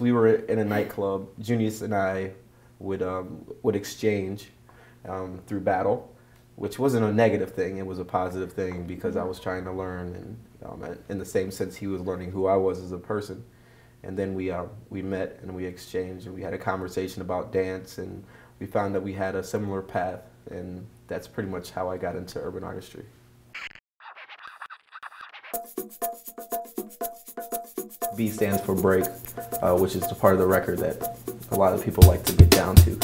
We were in a nightclub. Junious and I would exchange through battle, which wasn't a negative thing. It was a positive thing because I was trying to learn, and in the same sense, he was learning who I was as a person. And then we met and we exchanged and we had a conversation about dance, and we found that we had a similar path, and that's pretty much how I got into urban artistry. B stands for break, which is the part of the record that a lot of people like to get down to.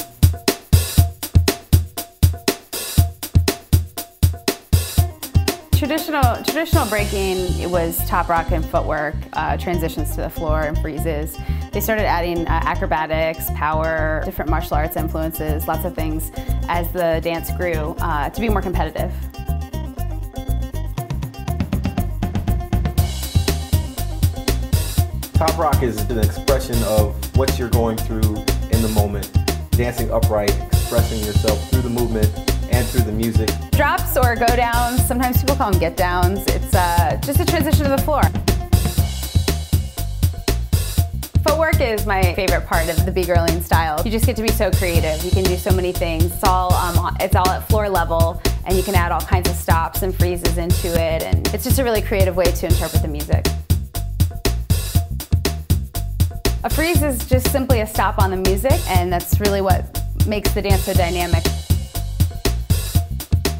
Traditional breaking, it was top rock and footwork, transitions to the floor and freezes. They started adding acrobatics, power, different martial arts influences, lots of things as the dance grew to be more competitive. Top rock is an expression of what you're going through in the moment, dancing upright, expressing yourself through the movement and through the music. Drops or go downs, sometimes people call them get downs. It's just a transition to the floor. Footwork is my favorite part of the B-girling style. You just get to be so creative. You can do so many things. It's all at floor level, and you can add all kinds of stops and freezes into it, and it's just a really creative way to interpret the music. A freeze is just simply a stop on the music, and that's really what makes the dance so dynamic.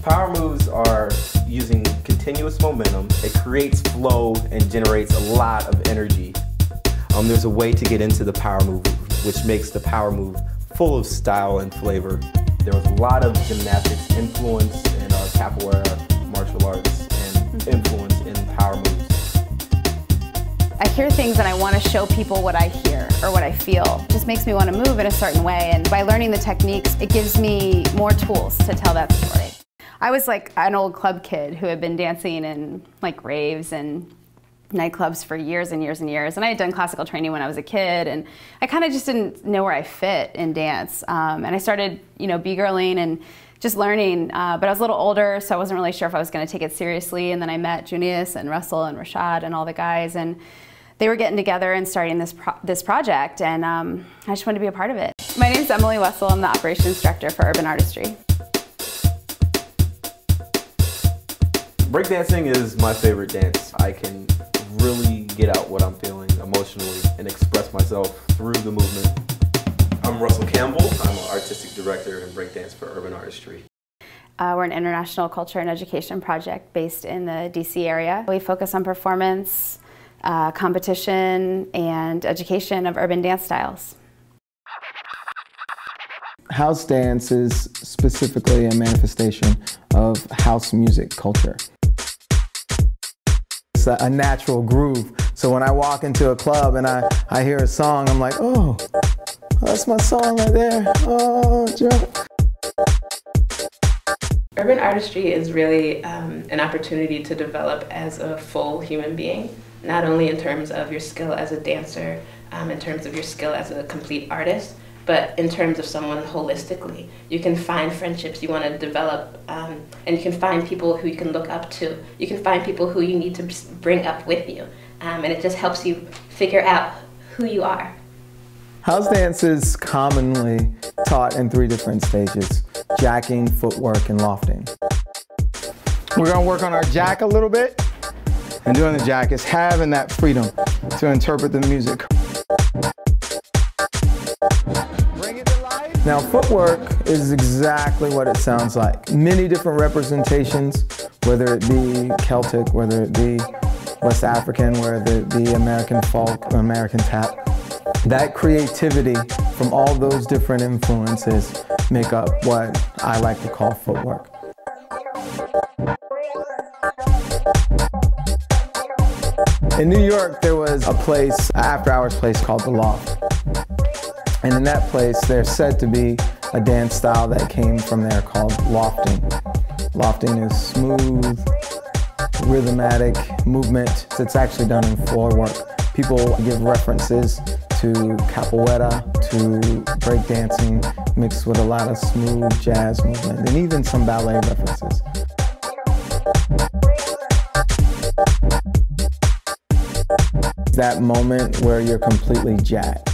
Power moves are using continuous momentum. It creates flow and generates a lot of energy. There's a way to get into the power move, which makes the power move full of style and flavor. There was a lot of gymnastics influence in our capoeira martial arts and influence in power moves. I hear things and I want to show people what I hear or what I feel. It just makes me want to move in a certain way, and by learning the techniques, it gives me more tools to tell that story. I was like an old club kid who had been dancing in like raves and nightclubs for years and years and years, and I had done classical training when I was a kid, and I kind of just didn't know where I fit in dance. And I started, B-girling and just learning, but I was a little older, so I wasn't really sure if I was going to take it seriously. And then I met Junious and Russel and Rashaad and all the guys, and they were getting together and starting this project, and I just wanted to be a part of it. My name's Wessel. I'm the operations director for Urban Artistry. Breakdancing is my favorite dance. I can really get out what I'm feeling emotionally and express myself through the movement. I'm Russel Campbell. I'm an artistic director in breakdance for Urban Artistry. We're an international culture and education project based in the DC area. We focus on performance, competition, and education of urban dance styles. House dance is specifically a manifestation of house music culture. It's a natural groove. So when I walk into a club and I hear a song, I'm like, oh, that's my song right there. Oh, jump. Urban artistry is really an opportunity to develop as a full human being, not only in terms of your skill as a dancer, in terms of your skill as a complete artist, but in terms of someone holistically. You can find friendships you want to develop, and you can find people who you can look up to. You can find people who you need to bring up with you, and it just helps you figure out who you are. House dance is commonly taught in 3 different stages: jacking, footwork, and lofting. We're going to work on our jack a little bit, and doing the jack is having that freedom to interpret the music. Bring it to life. Now, footwork is exactly what it sounds like. Many different representations, whether it be Celtic, whether it be West African, whether it be American folk, or American tap. That creativity from all those different influences make up what I like to call footwork. In New York, there was a place, an after-hours place called The Loft. And in that place, there's said to be a dance style that came from there called lofting. Lofting is smooth, rhythmatic movement that's actually done in floor work. People give references to capoeira, to breakdancing, mixed with a lot of smooth jazz movement, and even some ballet references. That moment where you're completely jacked.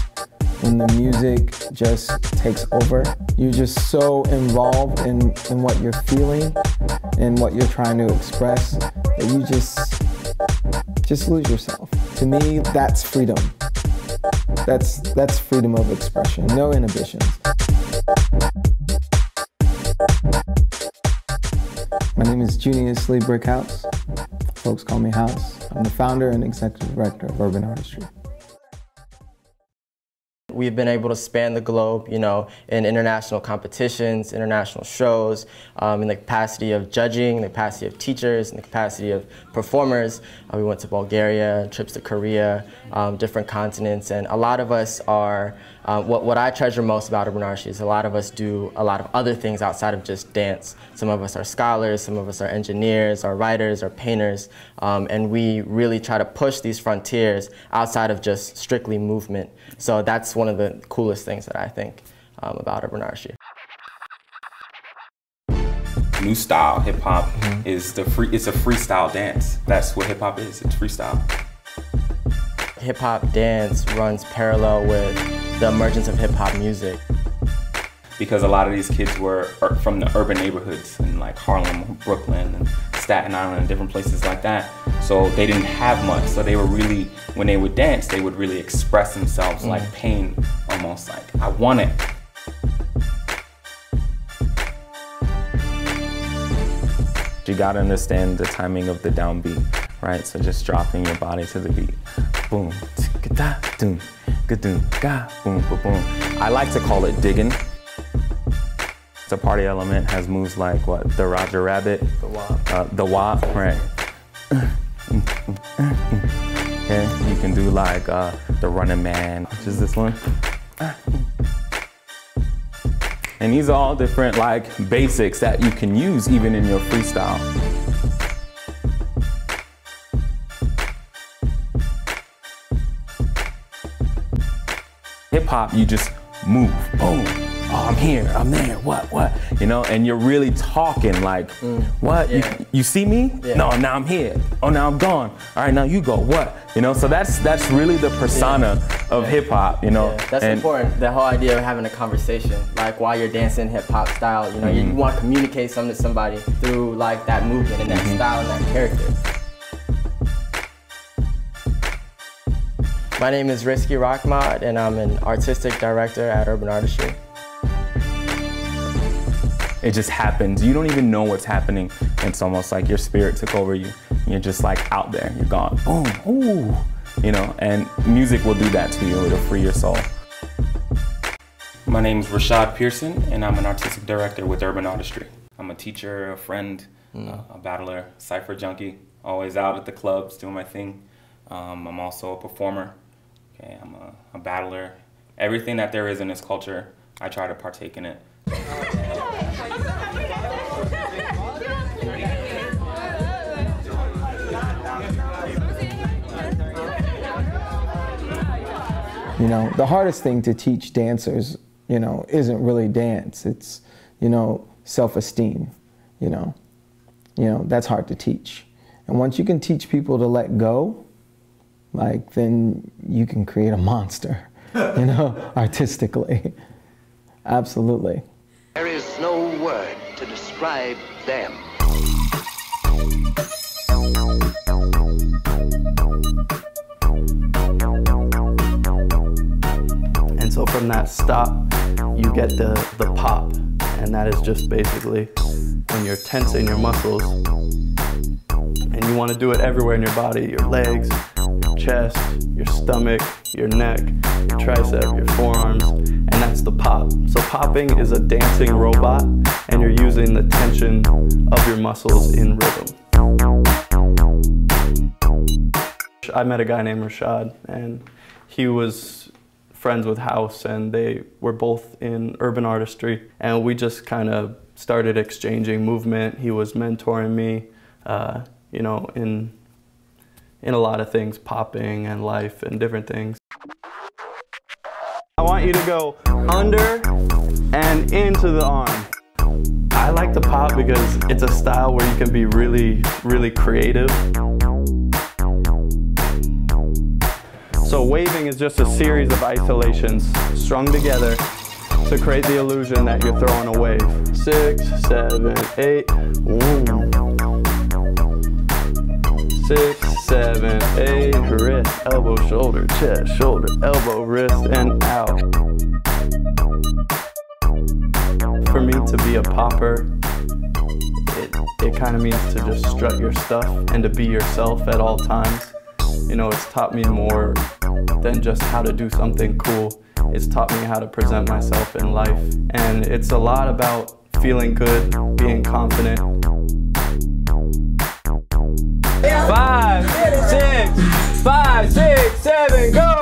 when the music just takes over. You're just so involved in what you're feeling and what you're trying to express that you just lose yourself. To me, that's freedom. That's freedom of expression, no inhibitions. My name is Junious Brickhouse. Folks call me House. I'm the founder and executive director of Urban Artistry. We've been able to span the globe, you know, in international competitions, international shows, in the capacity of judging, the capacity of teachers, in the capacity of performers. We went to Bulgaria, trips to Korea, different continents, and a lot of us are, what I treasure most about Urban Artistry is a lot of us do a lot of other things outside of just dance. Some of us are scholars, some of us are engineers, or writers, or painters, and we really try to push these frontiers outside of just strictly movement. So that's one of the coolest things that I think about Urban Artistry. New style hip hop is it's a freestyle dance. That's what hip hop is. It's freestyle. Hip hop dance runs parallel with the emergence of hip hop music. Because a lot of these kids were from the urban neighborhoods in like Harlem, Brooklyn, and Staten Island, and different places like that. So they didn't have much. So they were really, when they would dance, they would really express themselves like pain, almost like, I want it. You gotta understand the timing of the downbeat, right? So just dropping your body to the beat. Boom, boom, boom, boom. I like to call it digging. The party element has moves like what? The Roger Rabbit, the wop, right? Okay, you can do like the Running Man, which is this one. And these are all different like basics that you can use even in your freestyle. Hip hop, you just move, boom. Oh, I'm here, I'm there, what? You know, and you're really talking like, what? Yeah. You see me? Yeah. No, now I'm here. Oh, now I'm gone. All right, now you go, what? You know, so that's really the persona of hip hop, you know. Yeah. That's important, the whole idea of having a conversation, like while you're dancing hip hop style, you know, you want to communicate something to somebody through like that movement and that style and that character. My name is Rizqi Rachmat, and I'm an artistic director at Urban Artistry. It just happens. You don't even know what's happening. It's almost like your spirit took over you. You're just like out there. You're gone. Boom. Ooh. You know, and music will do that to you. It'll free your soul. My name is Rashaad Pearson, and I'm an artistic director with Urban Artistry. I'm a teacher, a friend, a battler, Cipher junkie. Always out at the clubs doing my thing. I'm also a performer. Okay, I'm a battler. Everything that there is in this culture, I try to partake in it. You know, the hardest thing to teach dancers, you know, isn't really dance. It's, you know, self-esteem, you know. That's hard to teach. And once you can teach people to let go, like, then you can create a monster, you know, artistically. Absolutely. There is no word to describe them. And so from that stop, you get the pop. And that is just basically when you're tensing your muscles and you want to do it everywhere in your body, your legs, your chest, your stomach, your neck, your tricep, your forearms, and that's the pop. So popping is a dancing robot, and you're using the tension of your muscles in rhythm. I met a guy named Rashaad, and he was friends with House, and they were both in Urban Artistry, and we just kind of started exchanging movement. He was mentoring me, you know, in a lot of things, popping and life and different things. I want you to go under and into the arm. I like the pop because it's a style where you can be really, really creative. So waving is just a series of isolations strung together to create the illusion that you're throwing a wave. 6, 7, 8, 6, 7, 8, wrist, elbow, shoulder, chest, shoulder, elbow, wrist, and out. For me to be a popper, it kind of means to just strut your stuff and to be yourself at all times. You know, it's taught me more than just how to do something cool. It's taught me how to present myself in life. And it's a lot about feeling good, being confident. 5, 6, 5, 6, 7, go!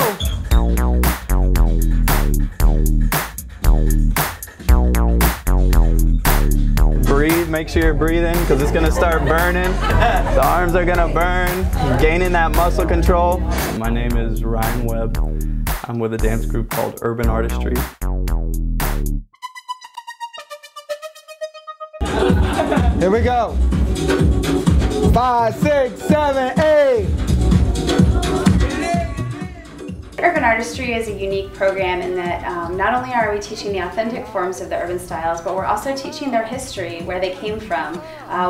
Breathe, make sure you're breathing, because it's gonna start burning. The arms are gonna burn, gaining that muscle control. My name is Ryan Webb. I'm with a dance group called Urban Artistry. Here we go. 5, 6, 7, 8. Urban Artistry is a unique program in that not only are we teaching the authentic forms of the urban styles, but we're also teaching their history, where they came from.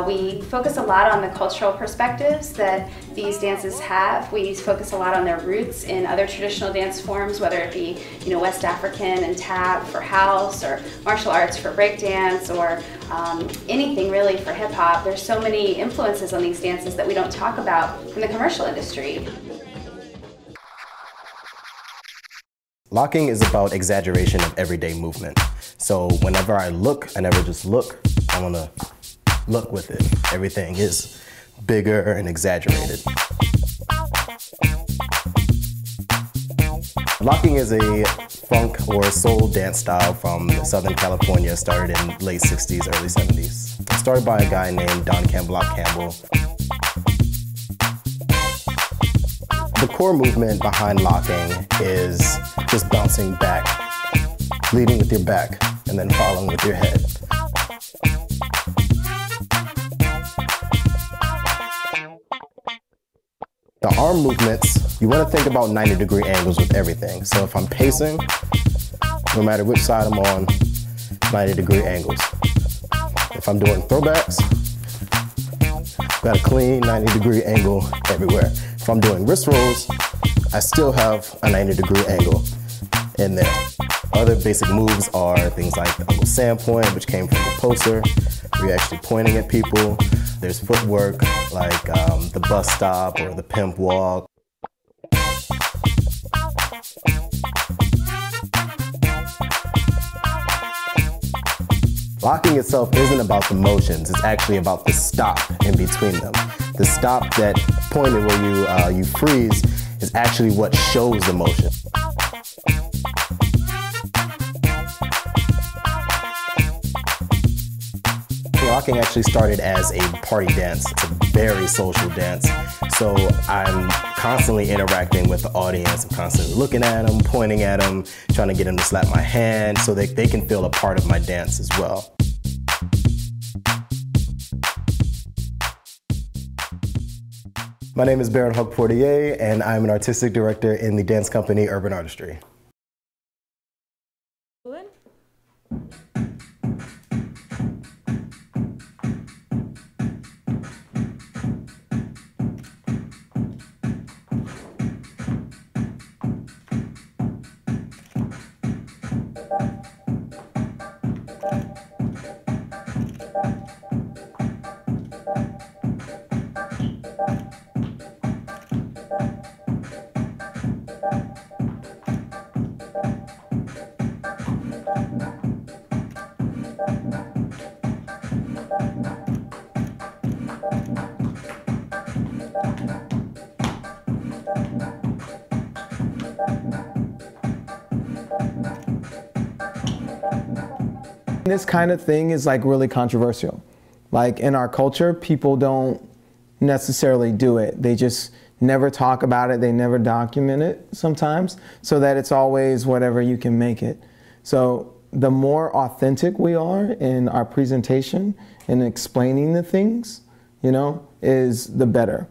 We focus a lot on the cultural perspectives that these dances have. We focus a lot on their roots in other traditional dance forms, whether it be, you know, West African and tap for house, or martial arts for breakdance, or anything really for hip hop. There's so many influences on these dances that we don't talk about in the commercial industry. Locking is about exaggeration of everyday movement. So whenever I look, I never just look, I want to look with it. Everything is bigger and exaggerated. Locking is a funk or soul dance style from Southern California, started in late 60s, early 70s. Started by a guy named Campbell. The core movement behind locking is just bouncing back, leading with your back, and then following with your head. The arm movements, you want to think about 90-degree angles with everything. So if I'm pacing, no matter which side I'm on, 90-degree angles. If I'm doing throwbacks, got a clean 90-degree angle everywhere. If I'm doing wrist rolls, I still have a 90-degree angle in there. Other basic moves are things like the Uncle Sam point, which came from the poster, where you're actually pointing at people. There's footwork like the bus stop or the pimp walk. Locking itself isn't about the motions, it's actually about the stop in between them. The stop, that point where you freeze, is actually what shows the motion. Locking actually started as a party dance. It's a very social dance. So I'm constantly interacting with the audience. I'm constantly looking at them, pointing at them, trying to get them to slap my hand so that they can feel a part of my dance as well. My name is Baronhawk Poitier, and I'm an artistic director in the dance company Urban Artistry. This kind of thing is like really controversial. Like in our culture, people don't necessarily do it. They just never talk about it. They never document it sometimes, so that it's always whatever you can make it. So the more authentic we are in our presentation and explaining the things, you know, is the better.